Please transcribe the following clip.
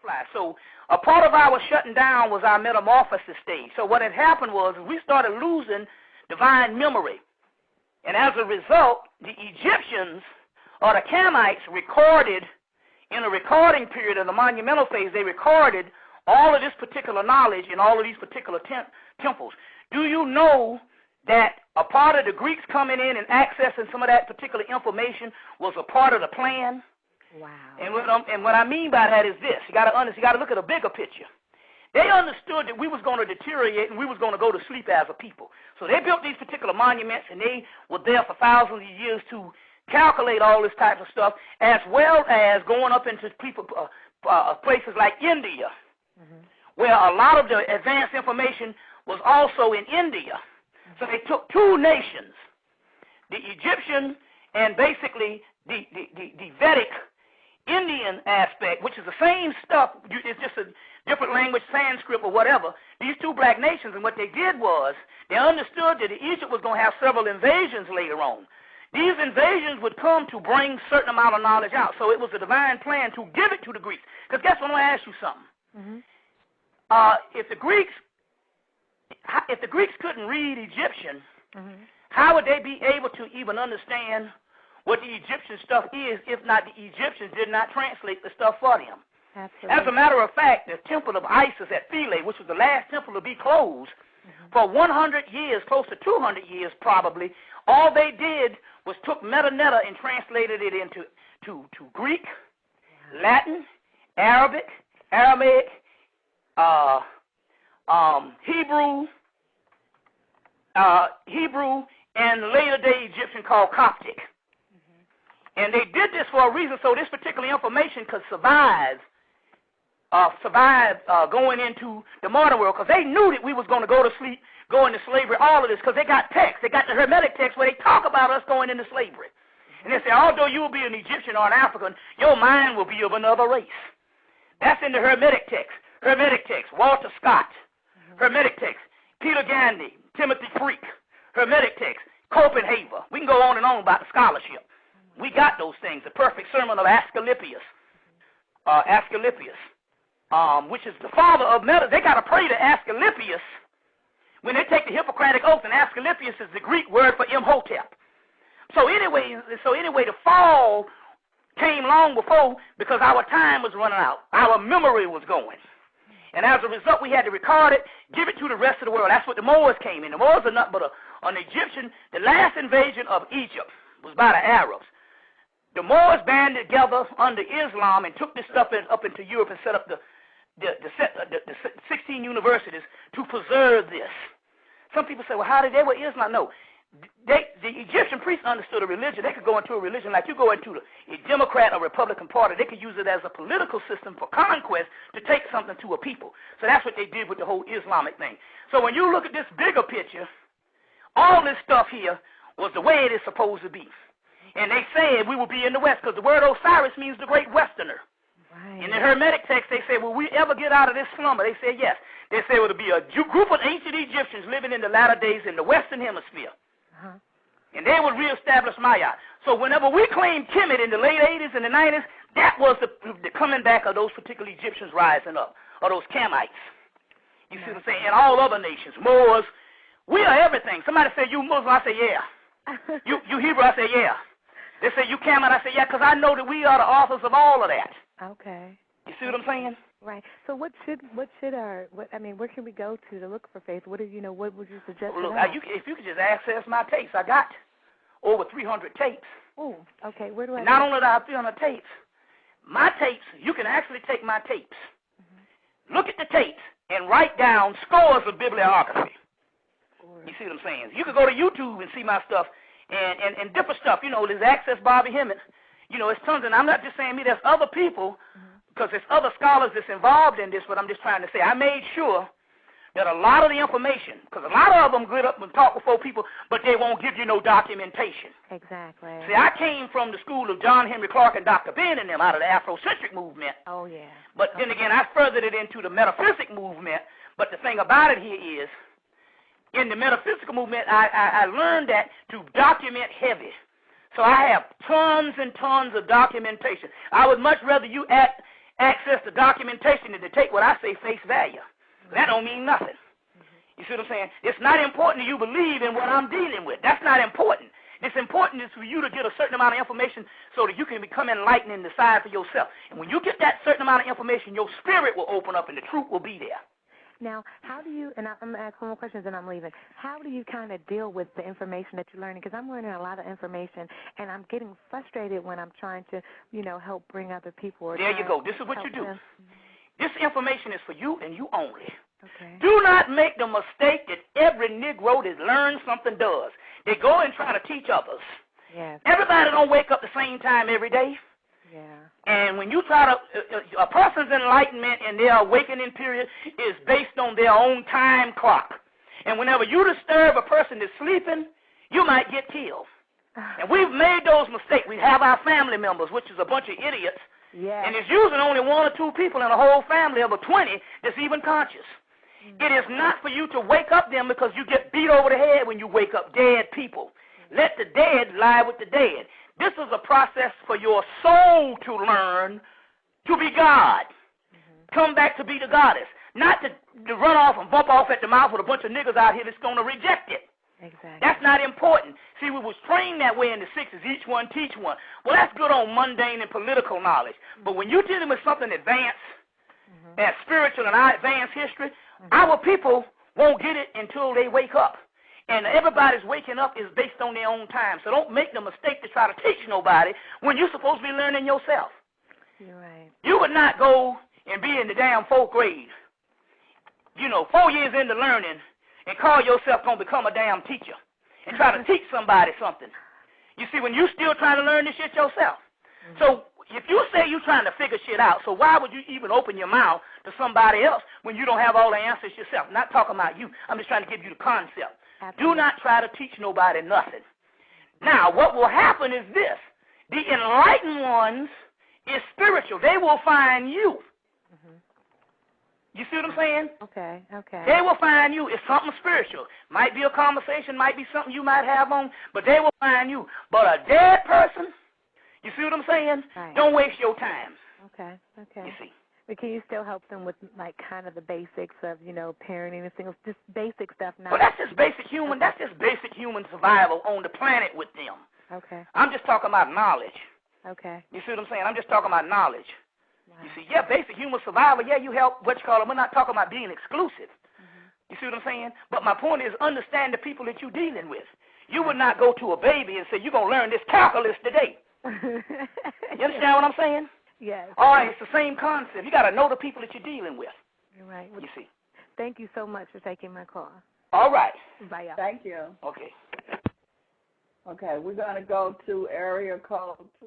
multiply. So a part of our shutting down was our metamorphosis stage. So what had happened was we started losing divine memory. And as a result, the Egyptians or the Hemmites recorded, in a recording period of the monumental phase, they recorded all of this particular knowledge in all of these particular temples. Do you know that a part of the Greeks coming in and accessing some of that particular information was a part of the plan? Wow. And what I mean by that is this. You got to look at a bigger picture. They understood that we was going to deteriorate and we was going to go to sleep as a people. So they built these particular monuments, and they were there for thousands of years to calculate all this type of stuff, as well as going up into people places like India, where a lot of the advanced information was also in India. So they took two nations, the Egyptian and basically the Vedic Indian aspect, which is the same stuff. It's just a different language, Sanskrit or whatever. These two black nations, and what they did was they understood that Egypt was going to have several invasions later on. These invasions would come to bring certain amount of knowledge out. So it was a divine plan to give it to the Greeks. Because guess what? I'm going to ask you something. If the Greeks couldn't read Egyptian, how would they be able to even understand what the Egyptian stuff is if not the Egyptians did not translate the stuff for them? Absolutely. As a matter of fact, the temple of Isis at Philae, which was the last temple to be closed, for 100 years, close to 200 years probably, all they did was took meta-netta and translated it into to Greek, Latin, Arabic, Aramaic, Hebrew, and later-day Egyptian called Coptic. And they did this for a reason, so this particular information could survive going into the modern world, because they knew that we was going to go to sleep, go into slavery, all of this, because they got texts. They got the Hermetic text where they talk about us going into slavery. And they say, although you will be an Egyptian or an African, your mind will be of another race. That's in the Hermetic text. Hermetic text, Walter Scott. Hermetic text, Peter Gandy, Timothy Freak. Hermetic text, Copenhagen. We can go on and on about the scholarship. We got those things. The perfect sermon of Asclepius. Which is the father of meta. They got to pray to Asclepius when they take the Hippocratic oath, and Asclepius is the Greek word for Imhotep. So anyway, the fall came long before because our time was running out. Our memory was going. And as a result, we had to record it, give it to the rest of the world. That's what the Moors came in. The Moors are nothing but an Egyptian. The last invasion of Egypt was by the Arabs. The Moors banded together under Islam and took this stuff up into Europe and set up the 16 universities to preserve this. Some people say, well, how did they with Islam? No. The Egyptian priests understood a religion. They could go into a religion like you go into a Democrat or Republican party. They could use it as a political system for conquest to take something to a people. So that's what they did with the whole Islamic thing. So when you look at this bigger picture, all this stuff here was the way it is supposed to be. And they said we will be in the West because the word Osiris means the great Westerner. Right. In the Hermetic text, they say, will we ever get out of this slumber? They said yes. They said it would be a group of ancient Egyptians living in the latter days in the Western Hemisphere. And they would reestablish Maya. So whenever we claimed Hemmitt in the late 80s and the 90s, that was the coming back of those particular Egyptians rising up, or those Hemmites. You see what I'm saying? And all other nations, Moors. We are everything. Somebody say, you Muslim, I say, yeah. you Hebrew, I say, yeah. They say, you Hemmitt, I say, yeah, because I know that we are the authors of all of that. Okay. You see what I'm saying? Right. So where can we go to look for faith? What would you suggest? Well, look, if you could just access my tapes, I got over 300 tapes. Oh, okay. Where do I? Not only do I have 300 tapes, my tapes. You can actually take my tapes, look at the tapes, and write down scores of bibliography. You see what I'm saying? You could go to YouTube and see my stuff and different stuff. There's Access Bobby Hemmitt. It's tons, and I'm not just saying me. There's other people. Because there's other scholars that's involved in this, but I'm just trying to say, I made sure that a lot of the information, because a lot of them get up and talk before people, but they won't give you no documentation. Exactly. See, I came from the school of John Henry Clark and Dr. Ben and them out of the Afrocentric movement. Oh, yeah. But then again, I furthered it into the metaphysic movement. But the thing about it here is, in the metaphysical movement, I learned that to document heavy. So I have tons and tons of documentation. I would much rather you access to documentation and to take what I say face value. That don't mean nothing. You see what I'm saying? It's not important that you believe in what I'm dealing with. That's not important. It's important is for you to get a certain amount of information so that you can become enlightened and decide for yourself. And when you get that certain amount of information, your spirit will open up and the truth will be there. Now, how do you, and I'm going to ask one more question and I'm leaving, how do you kind of deal with the information that you're learning? Because I'm learning a lot of information, and I'm getting frustrated when I'm trying to, help bring other people. There you go. This is what you do. Them. This information is for you and you only. Okay. Do not make the mistake that every Negro that learns something does. They go and try to teach others. Yes. Everybody don't wake up the same time every day. Yeah. And when you try to, a person's enlightenment and their awakening period is based on their own time clock. And whenever you disturb a person that's sleeping, you might get killed. And we've made those mistakes. We have our family members, which is a bunch of idiots. Yeah. And it's usually only 1 or 2 people in a whole family of a 20 that's even conscious. It is not for you to wake up them because you get beat over the head when you wake up dead people. Let the dead lie with the dead. This is a process for your soul to learn to be God. Come back to be the goddess. Not to run off and bump off at the mouth with a bunch of niggas out here that's going to reject it. Exactly. That's not important. See, we was trained that way in the 60s, each one teach one. Well, that's good on mundane and political knowledge. But when you're dealing with something advanced, and spiritual and advanced history, our people won't get it until they wake up. And everybody's waking up is based on their own time. So don't make the mistake to try to teach nobody when you're supposed to be learning yourself. You're right. You would not go and be in the damn 4th grade, 4 years into learning, and call yourself going to become a damn teacher and try to teach somebody something. You see, when you're still trying to learn this shit yourself. So if you say you're trying to figure shit out, so why would you even open your mouth to somebody else when you don't have all the answers yourself? I'm not talking about you. I'm just trying to give you the concept. Absolutely. Do not try to teach nobody nothing. Now, what will happen is this. The enlightened ones is spiritual. They will find you. You see what I'm saying? Okay. They will find you. It's something spiritual. Might be a conversation, might be something you might have on, but they will find you. But a dead person, you see what I'm saying? Right. Don't waste your time. Okay. You see. But can you still help them with, kind of the basics of, parenting and things, just basic stuff now? Well, that's just basic human. That's just basic human survival on the planet with them. Okay. I'm just talking about knowledge. Okay. You see what I'm saying? I'm just talking about knowledge. Wow. You see, basic human survival, you help, we're not talking about being exclusive. You see what I'm saying? But my point is understand the people that you're dealing with. You would not go to a baby and say, you're going to learn this calculus today. You understand what I'm saying? Yes. All right, it's the same concept. You got to know the people that you're dealing with. You're right. You see. Thank you so much for taking my call. All right. Bye, y'all. Thank you. Okay. Okay, we're going to go to area code